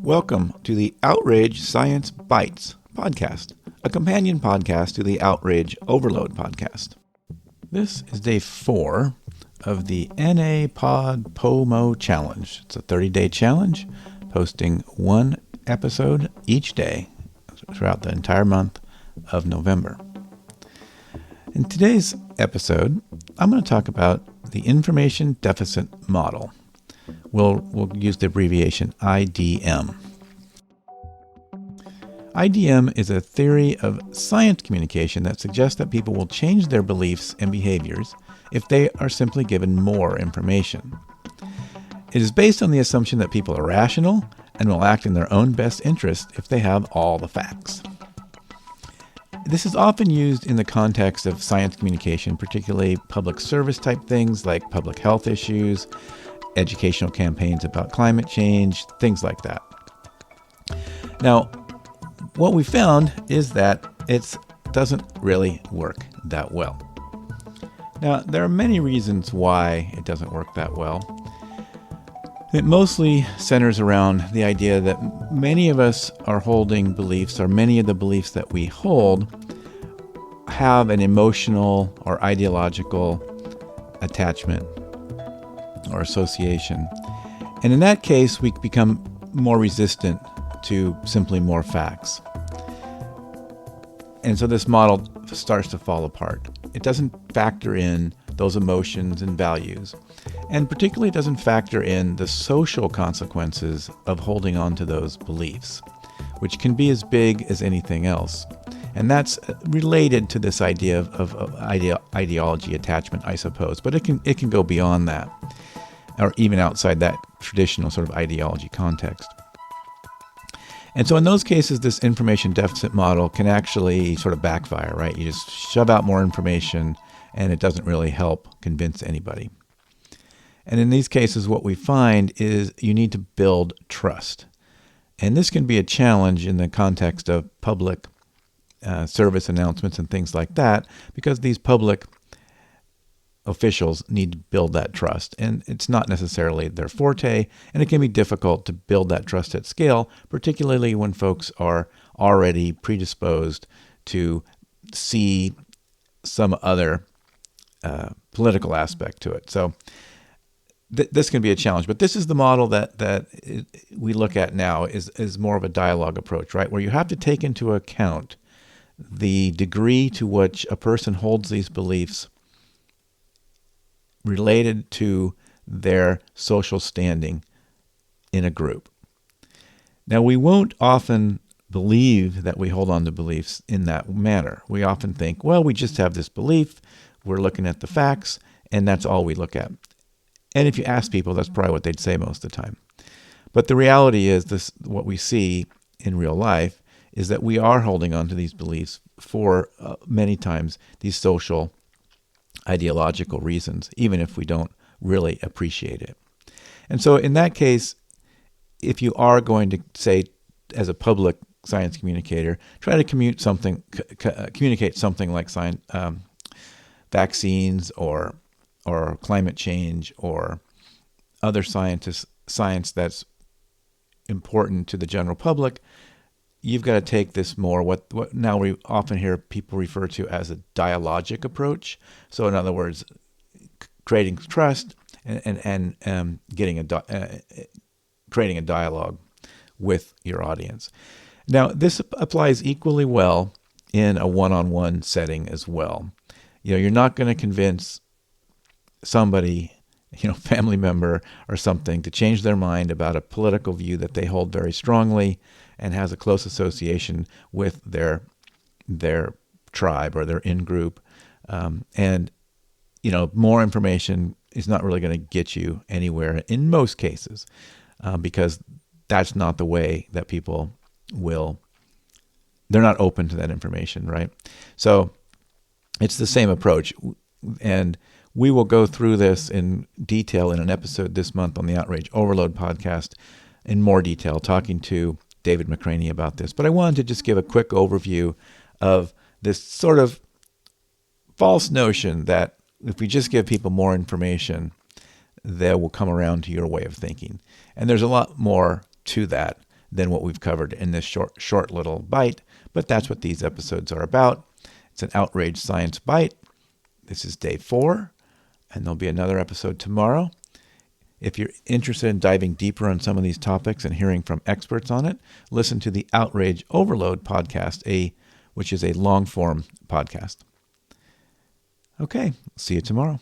Welcome to the Outrage Science Bites podcast, a companion podcast to the Outrage Overload podcast. This is day 4 of the NaPodPoMo challenge. It's a 30-day challenge, posting one episode each day throughout the entire month of November. In today's episode, I'm going to talk about the information deficit model. We'll use the abbreviation IDM. IDM is a theory of science communication that suggests that people will change their beliefs and behaviors if they are simply given more information. It is based on the assumption that people are rational and will act in their own best interest if they have all the facts. This is often used in the context of science communication, particularly public service type things like public health issues, educational campaigns about climate change, things like that. Now, what we found is that it doesn't really work that well. Now, there are many reasons why it doesn't work that well. It mostly centers around the idea that many of us are holding beliefs, or many of the beliefs that we hold have an emotional or ideological attachment or association. And in that case, we become more resistant to simply more facts. And so this model starts to fall apart. It doesn't factor in those emotions and values. And particularly it doesn't factor in the social consequences of holding on to those beliefs, which can be as big as anything else. And that's related to this idea of ideology attachment, I suppose. But it can go beyond that, or even outside that traditional sort of ideology context. And so in those cases, this information deficit model can actually sort of backfire, right? You just shove out more information and it doesn't really help convince anybody. And in these cases, what we find is you need to build trust. And this can be a challenge in the context of public service announcements and things like that, because these public officials need to build that trust, and it's not necessarily their forte, and it can be difficult to build that trust at scale, particularly when folks are already predisposed to see some other political aspect to it. So this can be a challenge, but this is the model that we look at now is more of a dialogue approach, right? Where you have to take into account the degree to which a person holds these beliefs related to their social standing in a group. Now, we won't often believe that we hold on to beliefs in that manner. We often think, well, we just have this belief, we're looking at the facts, and that's all we look at. And if you ask people, that's probably what they'd say most of the time. But the reality is, what we see in real life is that we are holding on to these beliefs for many times these social ideological reasons, even if we don't really appreciate it. And so in that case, if you are going to say, as a public science communicator, try to communicate something like vaccines or climate change or other science that's important to the general public, you've got to take this more, what now we often hear people refer to as a dialogic approach. So in other words, creating trust and creating a dialogue with your audience. Now, this applies equally well in a one-on-one setting as well. You're not going to convince somebody, family member or something, to change their mind about a political view that they hold very strongly and has a close association with their tribe or their in-group. And more information is not really going to get you anywhere in most cases, because that's not the way that people they're not open to that information, right? So it's the same approach. And we will go through this in detail in an episode this month on the Outrage Overload podcast in more detail, talking to David McCraney about this. But I wanted to just give a quick overview of this sort of false notion that if we just give people more information, they will come around to your way of thinking. And there's a lot more to that than what we've covered in this short little bite, but that's what these episodes are about. It's an Outrage Science Bite. This is day 4, and there'll be another episode tomorrow. If you're interested in diving deeper on some of these topics and hearing from experts on it, listen to the Outrage Overload podcast, which is a long-form podcast. Okay, see you tomorrow.